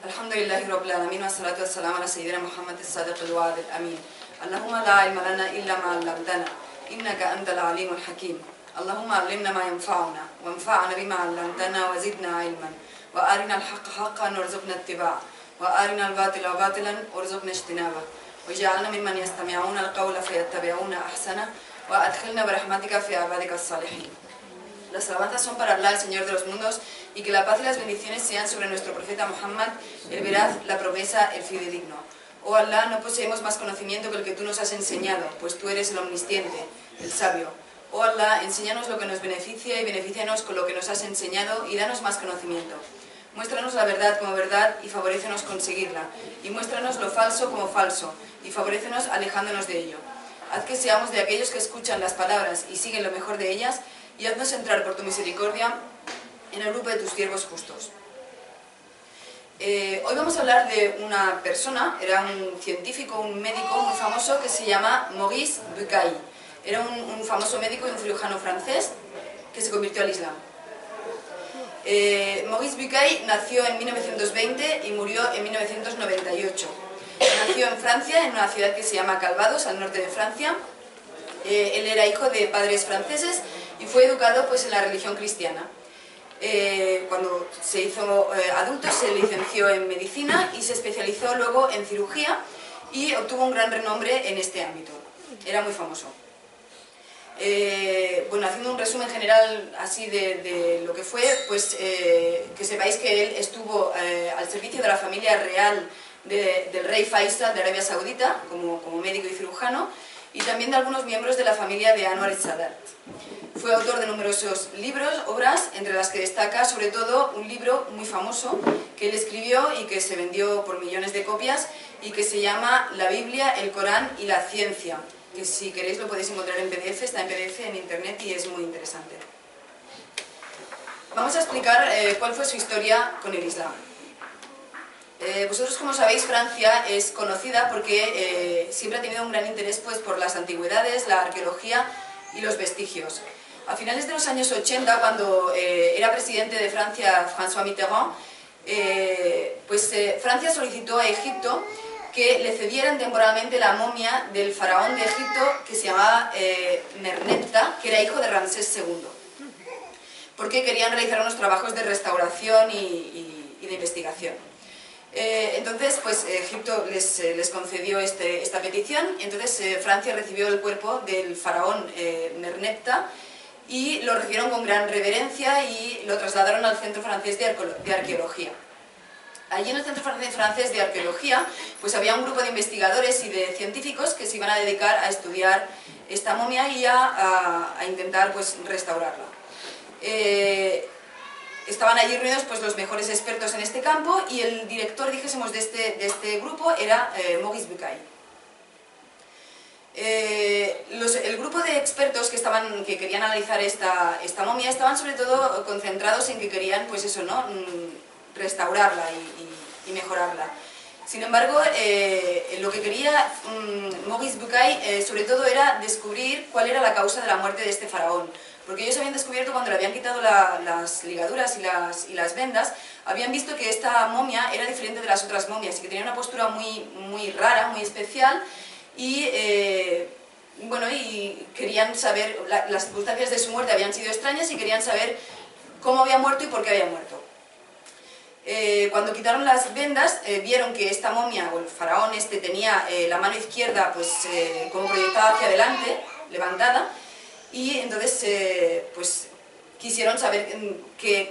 الحمد لله رب العالمين والصلاة والسلام على سيدنا محمد الصادق الوعد الأمين. اللهم لا علم لنا إلا ما علمتنا إنك أنت العليم الحكيم. اللهم علمنا ما ينفعنا وانفعنا بما علمتنا وزدنا علما وأرنا الحق حقا وارزقنا اتباعه وأرنا الباطل باطلا وارزقنا اجتنابه واجعلنا ممن يستمعون القول فيتبعون أحسنه وأدخلنا برحمتك في عبادك الصالحين. Las alabanzas son para Allah, el Señor de los mundos, y que la paz y las bendiciones sean sobre nuestro profeta Muhammad, el veraz, la promesa, el fidedigno. Oh Allah, no poseemos más conocimiento que el que tú nos has enseñado, pues tú eres el omnisciente, el sabio. Oh Allah, enséñanos lo que nos beneficia y benefícianos con lo que nos has enseñado y danos más conocimiento. Muéstranos la verdad como verdad y favorécenos conseguirla, y muéstranos lo falso como falso, y favorécenos alejándonos de ello. Haz que seamos de aquellos que escuchan las palabras y siguen lo mejor de ellas, y haznos entrar por tu misericordia en el grupo de tus siervos justos. Hoy vamos a hablar de una persona, era un científico, un médico muy famoso que se llama Maurice Bucaille. Era un famoso médico y un cirujano francés que se convirtió al Islam. Maurice Bucaille nació en 1920 y murió en 1998. Nació en Francia, en una ciudad que se llama Calvados, al norte de Francia. Él era hijo de padres franceses y fue educado pues en la religión cristiana. Cuando se hizo adulto se licenció en medicina y se especializó luego en cirugía y obtuvo un gran renombre en este ámbito. Era muy famoso. Bueno, haciendo un resumen general así de lo que fue, pues que sepáis que él estuvo al servicio de la familia real del rey Faisal de Arabia Saudita como médico y cirujano, y también de algunos miembros de la familia de Anwar el-Sadat. Fue autor de numerosos libros, obras, entre las que destaca sobre todo un libro muy famoso que él escribió y que se vendió por millones de copias y que se llama La Biblia, el Corán y la Ciencia, que si queréis lo podéis encontrar en PDF, está en PDF en internet y es muy interesante. Vamos a explicar cuál fue su historia con el Islam. Vosotros, como sabéis, Francia es conocida porque siempre ha tenido un gran interés pues, por las antigüedades, la arqueología y los vestigios. A finales de los años 80, cuando era presidente de Francia François Mitterrand, Francia solicitó a Egipto que le cedieran temporalmente la momia del faraón de Egipto que se llamaba Merneptah, que era hijo de Ramsés II, porque querían realizar unos trabajos de restauración y de investigación. Entonces, pues Egipto les concedió esta petición, entonces Francia recibió el cuerpo del faraón Merneptah y lo recibieron con gran reverencia y lo trasladaron al Centro Francés de Arqueología. Allí en el Centro Francés de Arqueología pues había un grupo de investigadores y de científicos que se iban a dedicar a estudiar esta momia y a intentar pues, restaurarla. Estaban allí reunidos pues, los mejores expertos en este campo y el director, dijésemos, de este grupo era Maurice Bucaille. El grupo de expertos que querían analizar esta momia estaban sobre todo concentrados en que querían pues eso, ¿no? Restaurarla y mejorarla. Sin embargo, lo que quería Maurice Bucaille sobre todo era descubrir cuál era la causa de la muerte de este faraón. Porque ellos habían descubierto, cuando le habían quitado las ligaduras y las vendas, habían visto que esta momia era diferente de las otras momias y que tenía una postura muy rara, muy especial, y bueno, y querían saber, las circunstancias de su muerte habían sido extrañas y querían saber cómo había muerto y por qué había muerto. Cuando quitaron las vendas, vieron que esta momia, o el faraón tenía la mano izquierda pues, como proyectada hacia adelante, levantada, y entonces pues, quisieron saber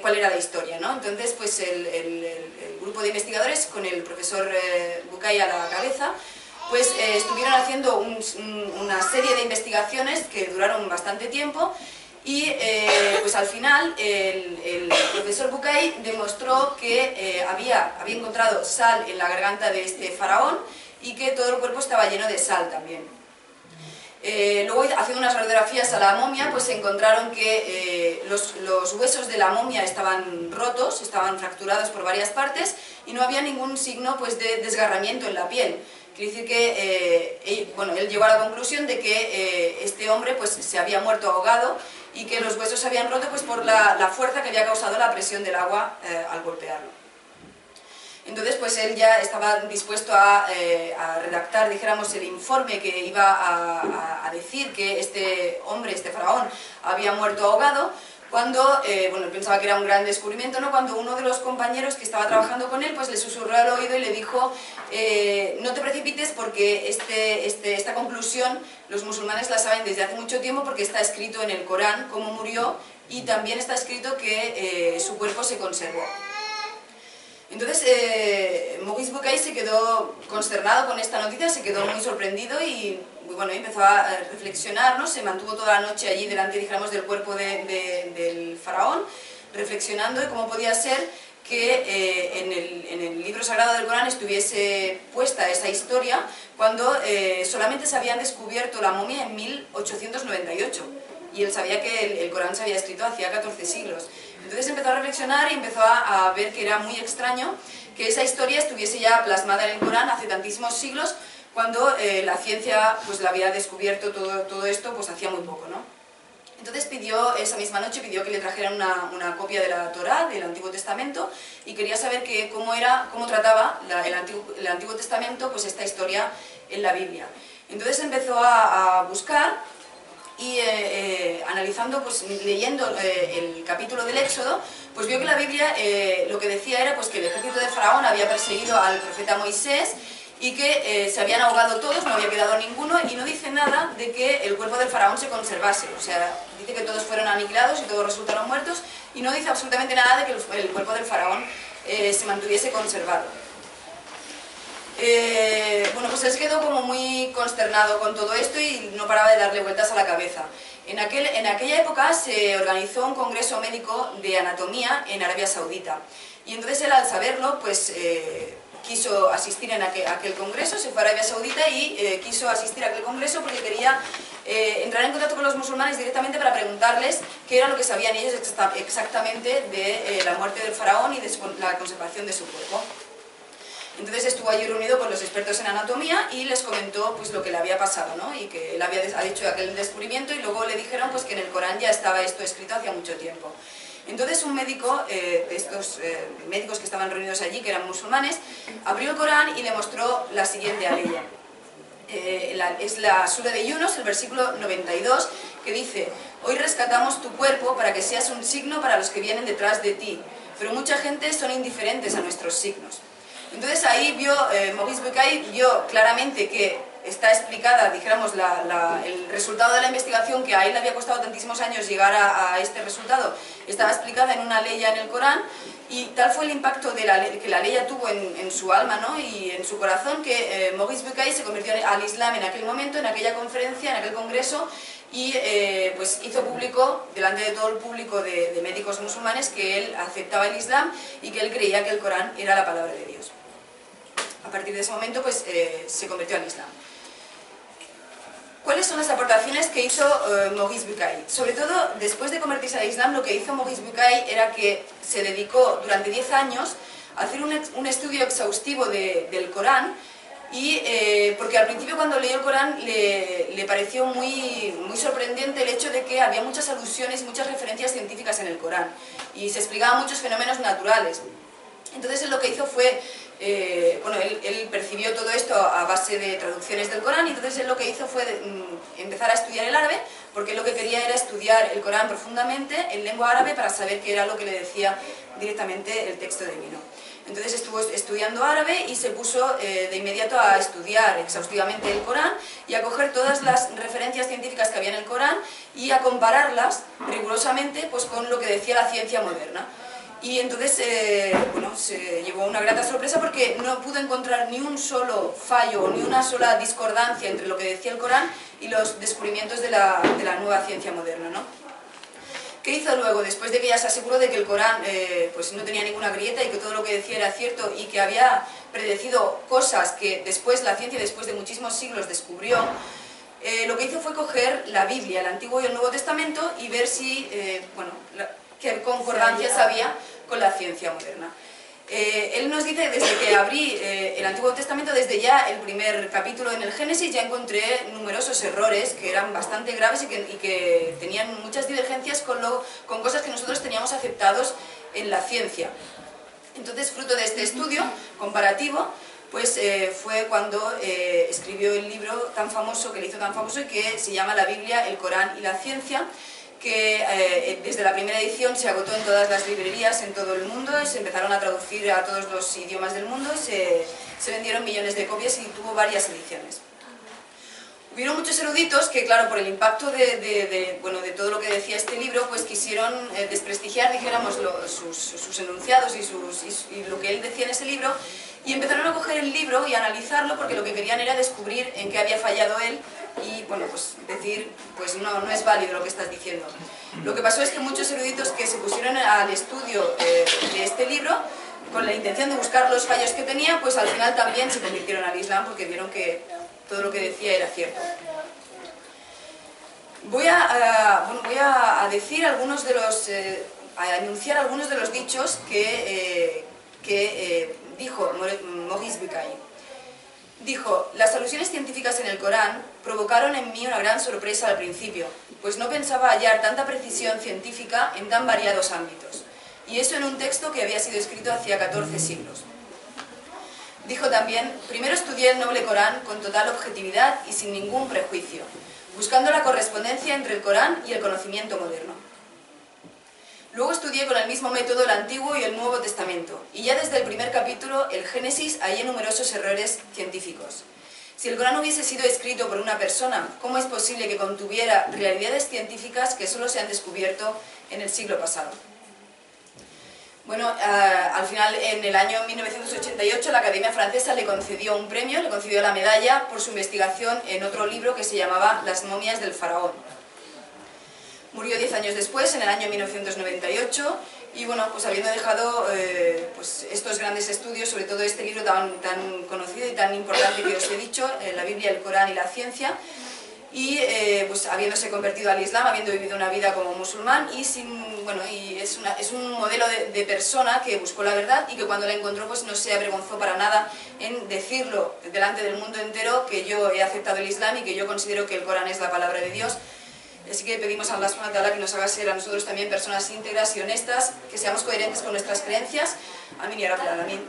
cuál era la historia, ¿no? Entonces pues, el grupo de investigadores, con el profesor Bucaille a la cabeza, pues, estuvieron haciendo una serie de investigaciones que duraron bastante tiempo. Y pues al final el profesor Bucaille demostró que había encontrado sal en la garganta de este faraón y que todo el cuerpo estaba lleno de sal también. Luego, haciendo unas radiografías a la momia, pues se encontraron que los huesos de la momia estaban rotos, estaban fracturados por varias partes y no había ningún signo pues, de desgarramiento en la piel. Quiere decir que él llegó a la conclusión de que este hombre pues, se había muerto ahogado y que los huesos se habían roto pues, por la fuerza que había causado la presión del agua al golpearlo. Entonces pues él ya estaba dispuesto a redactar, dijéramos, el informe que iba a decir que este hombre, este faraón, había muerto ahogado, cuando, bueno, él pensaba que era un gran descubrimiento, ¿no? Cuando uno de los compañeros que estaba trabajando con él, pues le susurró al oído y le dijo, no te precipites porque esta conclusión los musulmanes la saben desde hace mucho tiempo porque está escrito en el Corán cómo murió y también está escrito que su cuerpo se conservó. Entonces, Maurice Bucaille se quedó consternado con esta noticia, se quedó muy sorprendido y bueno, empezó a reflexionar, ¿no? Se mantuvo toda la noche allí delante, dijéramos, del cuerpo del faraón, reflexionando de cómo podía ser que en el libro sagrado del Corán estuviese puesta esa historia cuando solamente se habían descubierto la momia en 1898 y él sabía que el Corán se había escrito hacía 14 siglos. Entonces empezó a reflexionar y empezó a ver que era muy extraño que esa historia estuviese ya plasmada en el Corán hace tantísimos siglos cuando la ciencia pues la había descubierto todo esto pues hacía muy poco, ¿no? Entonces pidió, esa misma noche pidió que le trajeran una copia de la Torá, del Antiguo Testamento, y quería saber cómo trataba el Antiguo Testamento pues esta historia en la Biblia. Entonces empezó a buscar y analizando, pues leyendo el capítulo del Éxodo, pues vio que la Biblia lo que decía era pues que el ejército de Faraón había perseguido al profeta Moisés y que se habían ahogado todos, no había quedado ninguno, y no dice nada de que el cuerpo del faraón se conservase, o sea, dice que todos fueron aniquilados y todos resultaron muertos, y no dice absolutamente nada de que el cuerpo del faraón se mantuviese conservado. Bueno, pues él se quedó como muy consternado con todo esto y no paraba de darle vueltas a la cabeza. En aquella época se organizó un congreso médico de anatomía en Arabia Saudita, y entonces él, al saberlo, pues quiso asistir a aquel congreso, se fue a Arabia Saudita y quiso asistir a aquel congreso porque quería entrar en contacto con los musulmanes directamente para preguntarles qué era lo que sabían ellos exactamente de la muerte del faraón y de la conservación de su cuerpo. Entonces estuvo allí reunido con los expertos en anatomía y les comentó pues lo que le había pasado, ¿no? Y que él había hecho aquel descubrimiento y luego le dijeron pues que en el Corán ya estaba esto escrito hacía mucho tiempo. Entonces un médico, de estos médicos que estaban reunidos allí, que eran musulmanes, abrió el Corán y le mostró la siguiente aleya. Es la Sura de Yunus, el versículo 92, que dice: hoy rescatamos tu cuerpo para que seas un signo para los que vienen detrás de ti, pero mucha gente son indiferentes a nuestros signos. Entonces ahí Maurice Bucaille vio claramente que está explicada, dijéramos, el resultado de la investigación, que a él le había costado tantísimos años llegar a este resultado, estaba explicada en una leya en el Corán, y tal fue el impacto que la leya tuvo en su alma, ¿no? Y en su corazón, que Maurice Bucaille se convirtió al Islam en aquel momento, en aquella conferencia, en aquel congreso, y pues hizo público, delante de todo el público de médicos musulmanes, que él aceptaba el Islam y que él creía que el Corán era la palabra de Dios. A partir de ese momento pues se convirtió al Islam. ¿Cuáles son las aportaciones que hizo Maurice Bucaille? Sobre todo, después de convertirse al Islam, lo que hizo Maurice Bucaille era que se dedicó durante 10 años a hacer un estudio exhaustivo del Corán, y porque al principio, cuando leyó el Corán, le pareció muy sorprendente el hecho de que había muchas alusiones y muchas referencias científicas en el Corán, y se explicaban muchos fenómenos naturales. Entonces él lo que hizo fue, bueno, él percibió todo esto a base de traducciones del Corán, y entonces él lo que hizo fue empezar a estudiar el árabe, porque él lo que quería era estudiar el Corán profundamente en lengua árabe para saber qué era lo que le decía directamente el texto divino. Entonces estuvo estudiando árabe y se puso de inmediato a estudiar exhaustivamente el Corán y a coger todas las referencias científicas que había en el Corán y a compararlas rigurosamente pues con lo que decía la ciencia moderna. Y entonces, bueno, se llevó una grata sorpresa porque no pudo encontrar ni un solo fallo, ni una sola discordancia entre lo que decía el Corán y los descubrimientos de la nueva ciencia moderna, ¿no? ¿Qué hizo luego? Después de que ya se aseguró de que el Corán pues no tenía ninguna grieta y que todo lo que decía era cierto y que había predecido cosas que después la ciencia, después de muchísimos siglos, descubrió, lo que hizo fue coger la Biblia, el Antiguo y el Nuevo Testamento, y ver si, bueno, qué concordancias había con la ciencia moderna. Él nos dice, desde que abrí el Antiguo Testamento, desde ya el primer capítulo en el Génesis, ya encontré numerosos errores que eran bastante graves y que tenían muchas divergencias con cosas que nosotros teníamos aceptados en la ciencia. Entonces, fruto de este estudio comparativo, pues fue cuando escribió el libro tan famoso, que le hizo tan famoso, y que se llama La Biblia, el Corán y la Ciencia, que desde la primera edición se agotó en todas las librerías en todo el mundo, se empezaron a traducir a todos los idiomas del mundo, se vendieron millones de copias y tuvo varias ediciones. Hubieron muchos eruditos que, claro, por el impacto de todo lo que decía este libro, pues quisieron desprestigiar, dijéramos, sus enunciados y lo que él decía en ese libro, y empezaron a coger el libro y a analizarlo porque lo que querían era descubrir en qué había fallado él y, bueno, pues decir, pues no es válido lo que estás diciendo. Lo que pasó es que muchos eruditos que se pusieron al estudio de este libro, con la intención de buscar los fallos que tenía, pues al final también se convirtieron al Islam porque vieron que todo lo que decía era cierto. Voy a decir algunos de los, a enunciar algunos de los dichos que dijo Maurice Bucaille. Dijo: las alusiones científicas en el Corán provocaron en mí una gran sorpresa al principio, pues no pensaba hallar tanta precisión científica en tan variados ámbitos, y eso en un texto que había sido escrito hacía 14 siglos. Dijo también: primero estudié el noble Corán con total objetividad y sin ningún prejuicio, buscando la correspondencia entre el Corán y el conocimiento moderno. Luego estudié con el mismo método el Antiguo y el Nuevo Testamento, y ya desde el primer capítulo, el Génesis, hallé numerosos errores científicos. Si el Corán hubiese sido escrito por una persona, ¿cómo es posible que contuviera realidades científicas que solo se han descubierto en el siglo pasado? Bueno, al final, en el año 1988, la Academia Francesa le concedió un premio, le concedió la medalla por su investigación en otro libro que se llamaba Las momias del faraón. Murió 10 años después, en el año 1998, y bueno, pues habiendo dejado pues estos grandes estudios, sobre todo este libro tan conocido y tan importante que os he dicho, la Biblia, el Corán y la Ciencia, y pues habiéndose convertido al Islam, habiendo vivido una vida como musulmán, y es un modelo de persona que buscó la verdad y que cuando la encontró pues no se avergonzó para nada en decirlo delante del mundo entero, que yo he aceptado el Islam y que yo considero que el Corán es la palabra de Dios. Así que pedimos a Allah subhanahu wa ta'ala que nos haga ser a nosotros también personas íntegras y honestas, que seamos coherentes con nuestras creencias. Amén ya rabbal alamin.